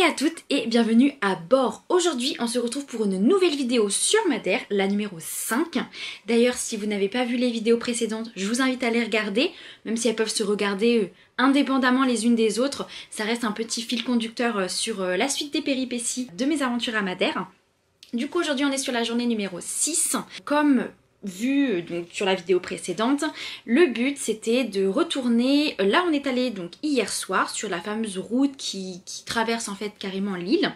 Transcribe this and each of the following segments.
et à toutes et bienvenue à bord. Aujourd'hui on se retrouve pour une nouvelle vidéo sur Madère, la numéro 5. D'ailleurs si vous n'avez pas vu les vidéos précédentes, je vous invite à les regarder, même si elles peuvent se regarder indépendamment les unes des autres. Ça reste un petit fil conducteur sur la suite des péripéties de mes aventures à Madère. Du coup aujourd'hui on est sur la journée numéro 6. Comme vu donc sur la vidéo précédente, le but c'était de retourner, là on est allé donc hier soir sur la fameuse route qui traverse en fait carrément l'île.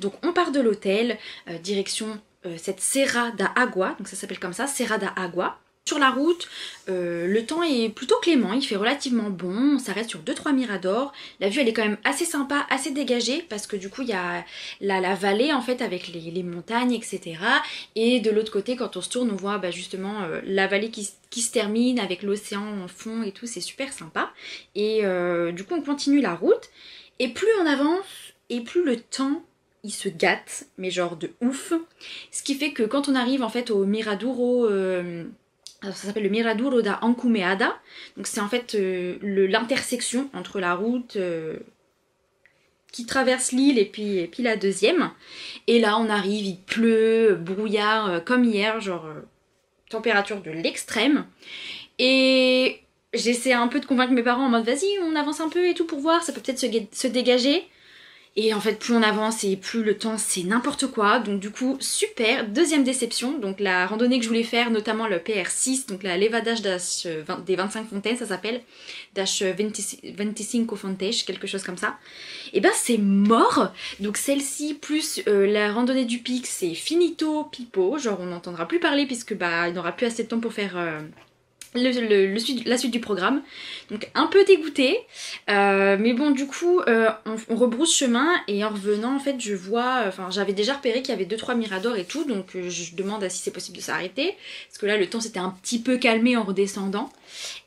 Donc on part de l'hôtel, direction cette Serra da Água, donc ça s'appelle comme ça, Serra da Água. Sur la route, le temps est plutôt clément, il fait relativement bon, on s'arrête sur 2-3 miradors. La vue elle est quand même assez sympa, assez dégagée parce que du coup il y a la vallée en fait avec les montagnes etc. Et de l'autre côté quand on se tourne on voit justement la vallée qui se termine avec l'océan en fond et tout, c'est super sympa. Et du coup on continue la route et plus on avance et plus le temps il se gâte, mais genre de ouf. Ce qui fait que quand on arrive en fait au Miradouro... alors ça s'appelle le Miradouro da Ancumeada, donc c'est en fait l'intersection entre la route qui traverse l'île et puis la deuxième. Et là on arrive, il pleut, brouillard comme hier, genre température de l'extrême. Et j'essaie un peu de convaincre mes parents en mode vas-y on avance un peu et tout pour voir, ça peut peut-être se dégager. Et en fait plus on avance et plus le temps c'est n'importe quoi, donc du coup super, deuxième déception, donc la randonnée que je voulais faire, notamment le PR6, donc la Levadas des 25 fontaines ça s'appelle, das 25 fontes, quelque chose comme ça, et ben c'est mort. Donc celle-ci plus la randonnée du pic c'est finito pipo, genre on n'entendra plus parler puisque il n'aura plus assez de temps pour faire... la suite du programme, donc un peu dégoûtée, mais bon du coup on rebrousse chemin et en revenant en fait je vois, enfin j'avais déjà repéré qu'il y avait 2-3 miradors et tout, donc je demande si c'est possible de s'arrêter parce que là le temps s'était un petit peu calmé en redescendant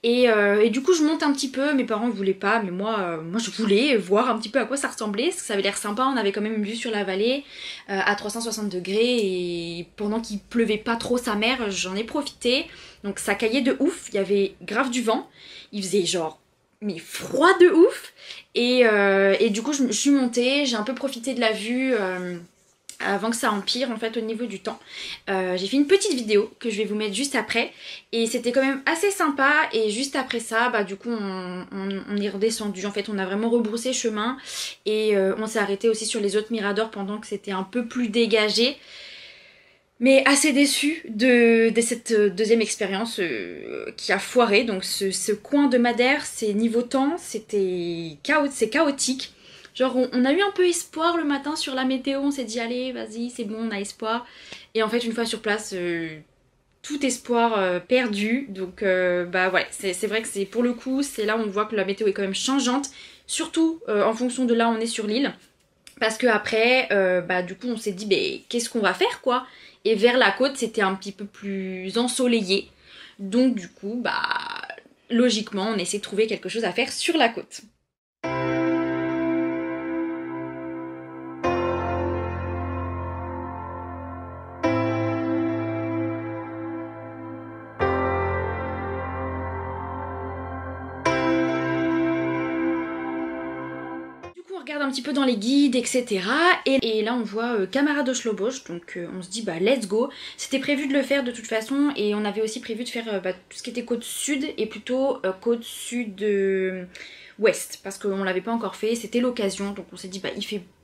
et du coup je monte un petit peu, mes parents voulaient pas mais moi je voulais voir un petit peu à quoi ça ressemblait parce que ça avait l'air sympa, on avait quand même une vue sur la vallée à 360 degrés et pendant qu'il pleuvait pas trop sa mère j'en ai profité. Donc ça caillait de ouf, il y avait grave du vent, il faisait genre mais froid de ouf et du coup je suis montée, j'ai un peu profité de la vue avant que ça empire en fait au niveau du temps. J'ai fait une petite vidéo que je vais vous mettre juste après et c'était quand même assez sympa et juste après ça du coup on est redescendu, en fait on a vraiment rebroussé chemin et on s'est arrêté aussi sur les autres miradors pendant que c'était un peu plus dégagé. Mais assez déçue de cette deuxième expérience qui a foiré. Donc ce coin de Madère, c'est niveau temps, c'est chaotique. Genre on a eu un peu espoir le matin sur la météo, on s'est dit allez vas-y c'est bon on a espoir. Et en fait une fois sur place, tout espoir perdu. Donc voilà, c'est vrai que c'est pour le coup, c'est là où on voit que la météo est quand même changeante. Surtout en fonction de là où on est sur l'île. Parce que après, du coup on s'est dit qu'est-ce qu'on va faire quoi. Et vers la côte c'était un petit peu plus ensoleillé. Donc du coup logiquement on essaie de trouver quelque chose à faire sur la côte. On regarde un petit peu dans les guides etc. Et là on voit Câmara dos Lobos, donc on se dit let's go. C'était prévu de le faire de toute façon et on avait aussi prévu de faire tout ce qui était côte sud et plutôt côte sud ouest parce qu'on l'avait pas encore fait, c'était l'occasion. Donc on s'est dit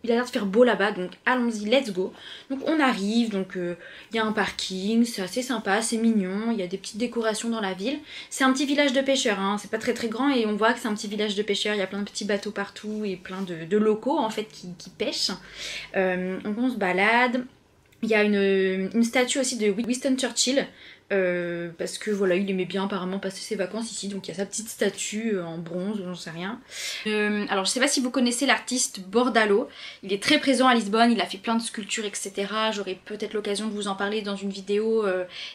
il a l'air de faire beau là-bas donc allons-y let's go. Donc on arrive, donc il y a un parking, c'est assez sympa, c'est mignon, il y a des petites décorations dans la ville. C'est un petit village de pêcheurs, hein. C'est pas très grand et on voit que c'est un petit village de pêcheurs, il y a plein de petits bateaux partout et plein de locaux en fait qui pêchent. Donc on se balade, il y a une statue aussi de Winston Churchill. Parce que voilà il aimait bien apparemment passer ses vacances ici, donc il y a sa petite statue en bronze ou j'en sais rien. Alors je sais pas si vous connaissez l'artiste Bordalo, il est très présent à Lisbonne, il a fait plein de sculptures etc. J'aurai peut-être l'occasion de vous en parler dans une vidéo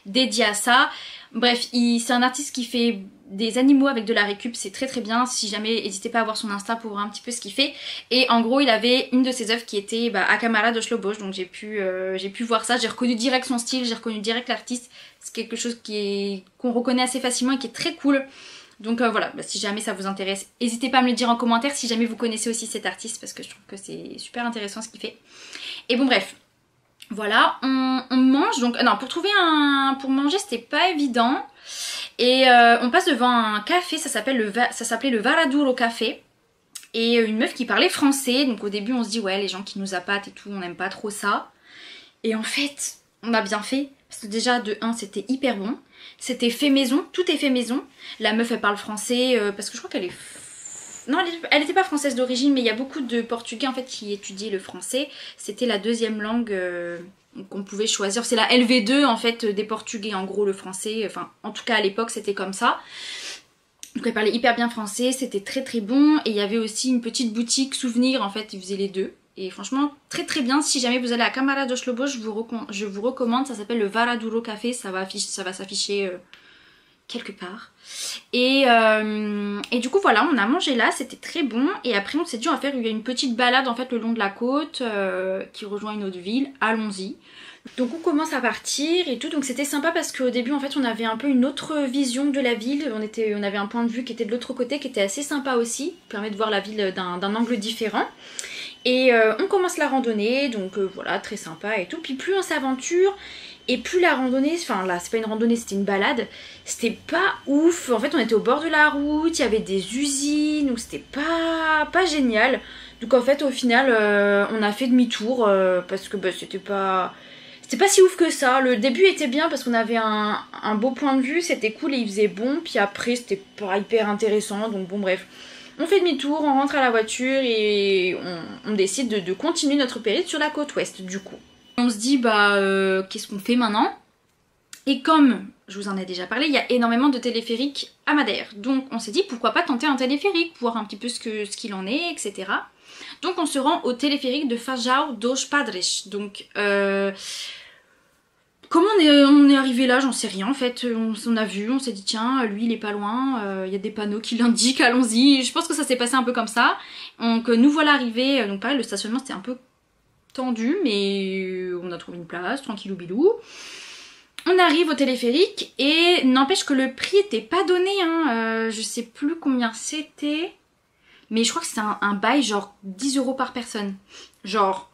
dédiée à ça. Bref, c'est un artiste qui fait des animaux avec de la récup, c'est très bien. Si jamais, n'hésitez pas à voir son Insta pour voir un petit peu ce qu'il fait. Et en gros il avait une de ses œuvres qui était à Câmara dos Lobos, donc j'ai pu voir ça, j'ai reconnu direct son style, j'ai reconnu direct l'artiste. C'est quelque chose qu'on reconnaît assez facilement et qui est très cool. Donc voilà, bah, si jamais ça vous intéresse, n'hésitez pas à me le dire en commentaire si jamais vous connaissez aussi cet artiste parce que je trouve que c'est super intéressant ce qu'il fait. Et bon bref, voilà, on mange. Donc non, pour manger c'était pas évident. Et on passe devant un café, ça s'appelait le Varaduro Café. Et une meuf qui parlait français, donc au début on se dit ouais, les gens qui nous appâtent et tout, on n'aime pas trop ça. Et en fait, on a bien fait, parce que déjà de 1 c'était hyper bon, c'était fait maison, tout est fait maison. La meuf elle parle français, parce que je crois qu'elle est... Non, elle n'était pas française d'origine, mais il y a beaucoup de Portugais en fait qui étudiaient le français. C'était la deuxième langue qu'on pouvait choisir, c'est la LV2 en fait des Portugais en gros le français, enfin en tout cas à l'époque c'était comme ça. Donc elle parlait hyper bien français, c'était très très bon. Et il y avait aussi une petite boutique souvenir, en fait ils faisaient les deux. Et franchement très très bien, si jamais vous allez à Câmara dos Lobos, je vous recommande, ça s'appelle le Varaduro Café, ça va s'afficher quelque part. Et du coup voilà, on a mangé là, c'était très bon. Et après on s'est dit on va faire une petite balade en fait le long de la côte qui rejoint une autre ville, allons-y. Donc on commence à partir et tout, donc c'était sympa parce qu'au début en fait on avait un peu une autre vision de la ville, on avait un point de vue qui était de l'autre côté qui était assez sympa aussi, qui permet de voir la ville d'un angle différent. Et on commence la randonnée, donc voilà, très sympa et tout, puis plus on s'aventure et plus la randonnée, enfin là c'est pas une randonnée, c'était une balade, c'était pas ouf. En fait on était au bord de la route, il y avait des usines, donc c'était pas génial. Donc en fait au final on a fait demi-tour parce que bah, c'était pas si ouf que ça. Le début était bien parce qu'on avait un beau point de vue, c'était cool et il faisait bon. Puis après c'était pas hyper intéressant, donc bon bref. On fait demi-tour, on rentre à la voiture et on décide de continuer notre périple sur la côte ouest du coup. On se dit bah qu'est-ce qu'on fait maintenant? Et comme je vous en ai déjà parlé, il y a énormément de téléphériques à Madère. Donc on s'est dit pourquoi pas tenter un téléphérique, voir un petit peu ce qu'il en est, etc. Donc on se rend au téléphérique de Fajão dos Padres. Donc comment on est arrivé là, j'en sais rien en fait, on a vu, on s'est dit tiens, lui il est pas loin, il y a des panneaux qui l'indiquent, allons-y. Je pense que ça s'est passé un peu comme ça. Donc nous voilà arrivés, donc pareil le stationnement c'était un peu tendu mais on a trouvé une place, tranquillou bilou. On arrive au téléphérique et n'empêche que le prix était pas donné, hein. Je sais plus combien c'était, mais je crois que c'est un bail genre 10 € par personne. Genre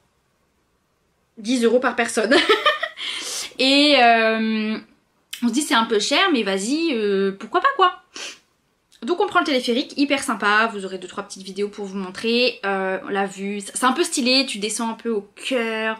10 € par personne. Et on se dit c'est un peu cher mais vas-y, pourquoi pas quoi. Donc on prend le téléphérique, hyper sympa, vous aurez 2-3 petites vidéos pour vous montrer. On l'a vu, c'est un peu stylé, tu descends un peu au cœur.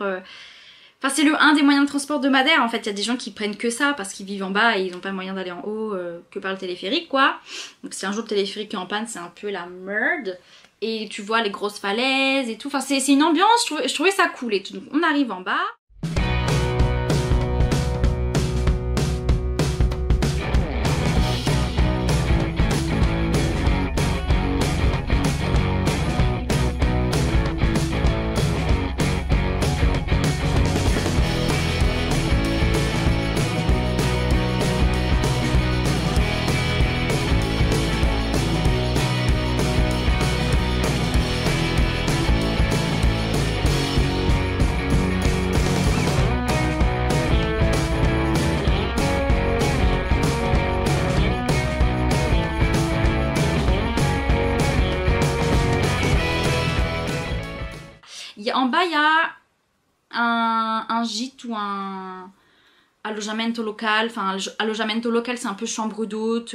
Enfin c'est un des moyens de transport de Madère en fait, il y a des gens qui prennent que ça parce qu'ils vivent en bas et ils n'ont pas moyen d'aller en haut que par le téléphérique quoi. Donc si un jour le téléphérique est en panne c'est un peu la merde. Et tu vois les grosses falaises et tout, enfin c'est une ambiance, je trouvais ça cool et tout. Donc on arrive en bas. En bas, il y a un gîte ou un alojamento local. Enfin, alojamento local, c'est un peu chambre d'hôte,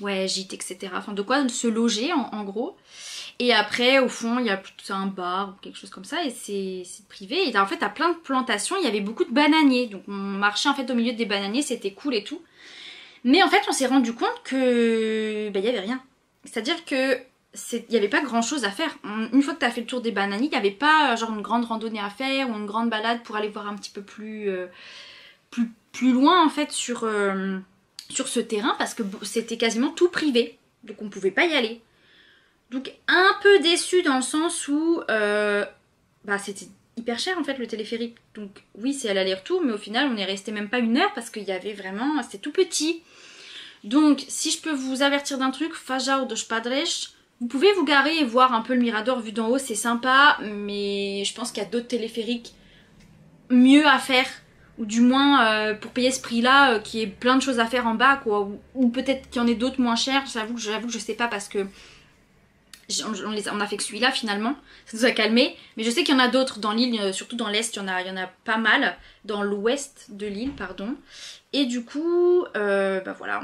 ouais, gîte, etc. Enfin, de quoi se loger, en gros. Et après, au fond, il y a plutôt un bar ou quelque chose comme ça. Et c'est privé. Et en fait, à plein de plantations, il y avait beaucoup de bananiers. Donc, on marchait en fait au milieu des bananiers. C'était cool et tout. Mais en fait, on s'est rendu compte que bah, il y avait rien. C'est-à-dire que il n'y avait pas grand chose à faire. Une fois que tu as fait le tour des bananiers, il n'y avait pas genre une grande randonnée à faire ou une grande balade pour aller voir un petit peu plus loin en fait sur ce terrain parce que c'était quasiment tout privé. Donc on pouvait pas y aller. Donc un peu déçue dans le sens où bah, c'était hyper cher en fait le téléphérique. Donc oui c'est à l'aller-retour mais au final on est resté même pas 1 heure parce qu'il y avait vraiment, c'était tout petit. Donc si je peux vous avertir d'un truc, Fajão dos Padres, vous pouvez vous garer et voir un peu le Mirador vu d'en haut, c'est sympa, mais je pense qu'il y a d'autres téléphériques mieux à faire Ou du moins pour payer ce prix-là, qu'il y ait plein de choses à faire en bas, quoi. Ou peut-être qu'il y en ait d'autres moins chers. J'avoue que je sais pas parce que on a fait que celui-là finalement. Ça nous a calmé. Mais je sais qu'il y en a d'autres dans l'île, surtout dans l'est, il y en a pas mal. Dans l'ouest de l'île, pardon. Et du coup, bah voilà,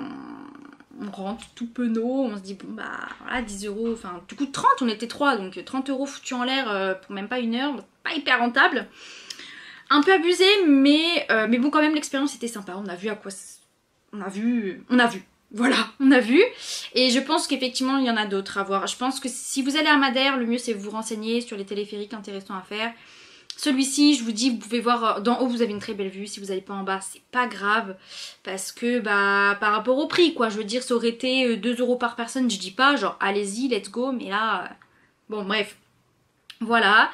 on rentre tout penaud. On se dit, bon bah voilà, 10 €. Enfin, du coup 30, on était 3. Donc 30 € foutus en l'air pour même pas une heure. Pas hyper rentable. Un peu abusé, mais bon, quand même, l'expérience était sympa. On a vu à quoi... On a vu. Voilà, on a vu. Et je pense qu'effectivement, il y en a d'autres à voir. Je pense que si vous allez à Madère, le mieux, c'est vous renseigner sur les téléphériques intéressants à faire. Celui-ci, je vous dis, vous pouvez voir d'en haut, vous avez une très belle vue. Si vous n'allez pas en bas, c'est pas grave. Parce que, bah, par rapport au prix, quoi. Je veux dire, ça aurait été 2 € par personne. Je dis pas, genre, allez-y, let's go. Mais là, bon, bref. Voilà.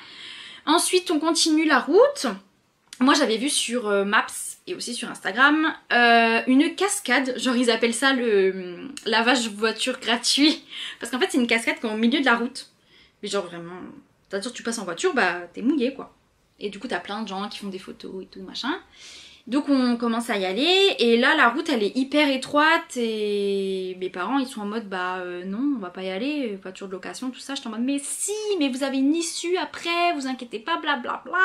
Ensuite, on continue la route. Moi j'avais vu sur Maps et aussi sur Instagram une cascade, genre ils appellent ça le lavage voiture gratuit. Parce qu'en fait c'est une cascade qui est au milieu de la route. Mais genre vraiment, c'est-à-dire que tu passes en voiture, bah t'es mouillé quoi. Et du coup t'as plein de gens qui font des photos et tout machin. Donc on commence à y aller et là la route elle est hyper étroite et mes parents ils sont en mode bah non on va pas y aller, voiture de location tout ça. J'étais en mode mais si, mais vous avez une issue après, vous inquiétez pas blablabla.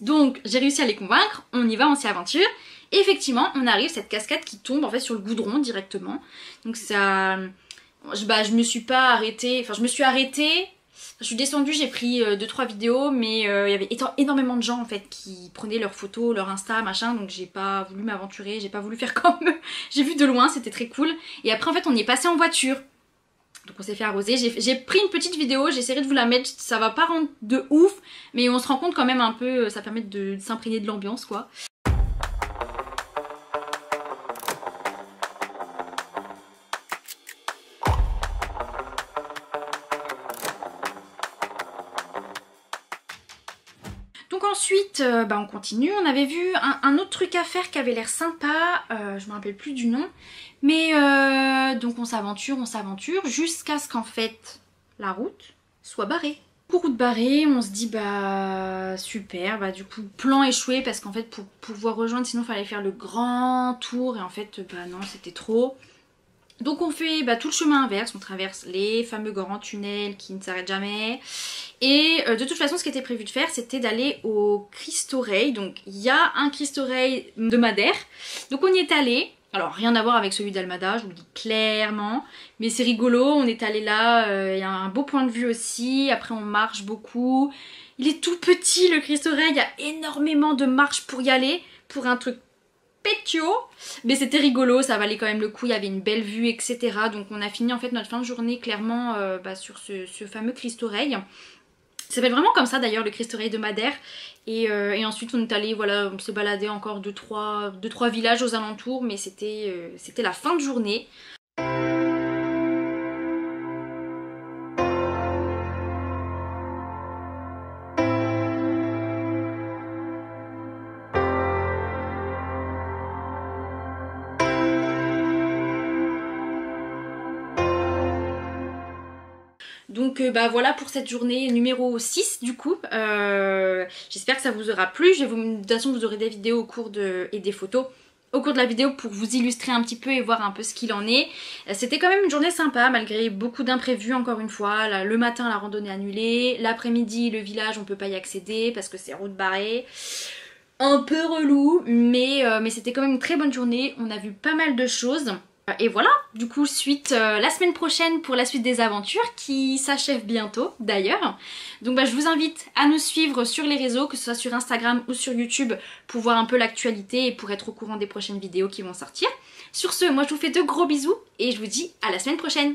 Donc j'ai réussi à les convaincre, on y va, on s'y aventure. Et effectivement, on arrive, cette cascade qui tombe en fait sur le goudron directement. Donc ça... je me suis pas arrêtée, enfin je me suis arrêtée, je suis descendue, j'ai pris 2-3 vidéos, mais il y avait énormément de gens en fait qui prenaient leurs photos, leur Insta, machin, donc j'ai pas voulu m'aventurer, j'ai pas voulu faire comme eux. J'ai vu de loin, c'était très cool. Et après en fait on est passé en voiture. Donc on s'est fait arroser, j'ai pris une petite vidéo, j'essaierai de vous la mettre, ça va pas rendre de ouf, mais on se rend compte quand même un peu, ça permet de s'imprégner de l'ambiance quoi. Donc ensuite, bah on continue, on avait vu un autre truc à faire qui avait l'air sympa, je me rappelle plus du nom, mais donc on s'aventure jusqu'à ce qu'en fait la route soit barrée. Route barrée, on se dit bah super, bah du coup plan échoué parce qu'en fait pour pouvoir rejoindre sinon il fallait faire le grand tour et en fait bah non c'était trop. Donc on fait tout le chemin inverse, on traverse les fameux grands tunnels qui ne s'arrêtent jamais. Et de toute façon ce qui était prévu de faire c'était d'aller au Christ-Oreille. Donc il y a un Christ-Oreille de Madère. Donc on y est allé. Alors rien à voir avec celui d'Almada, je vous le dis clairement. Mais c'est rigolo, on est allé là, il y a un beau point de vue aussi. Après on marche beaucoup. Il est tout petit le Christ-Oreille, il y a énormément de marches pour y aller. Pour un truc pétio, mais c'était rigolo, ça valait quand même le coup, il y avait une belle vue, etc. Donc on a fini en fait notre fin de journée clairement sur ce fameux Christ-Oreille. Ça s'appelle vraiment comme ça d'ailleurs, le Christ-Oreille de Madère. Et ensuite on est allé, voilà, on s'est baladé encore 2-3 villages aux alentours, mais c'était la fin de journée. Donc bah voilà pour cette journée numéro 6 du coup. J'espère que ça vous aura plu. De toute façon vous aurez des vidéos et des photos au cours de la vidéo pour vous illustrer un petit peu et voir un peu ce qu'il en est. C'était quand même une journée sympa malgré beaucoup d'imprévus encore une fois. Le matin la randonnée annulée, l'après-midi le village on peut pas y accéder parce que c'est route barrée. Un peu relou mais c'était quand même une très bonne journée. On a vu pas mal de choses. Et voilà, du coup suite la semaine prochaine pour la suite des aventures qui s'achève bientôt d'ailleurs. Donc je vous invite à nous suivre sur les réseaux, que ce soit sur Instagram ou sur YouTube pour voir un peu l'actualité et pour être au courant des prochaines vidéos qui vont sortir. Sur ce, moi je vous fais de gros bisous et je vous dis à la semaine prochaine.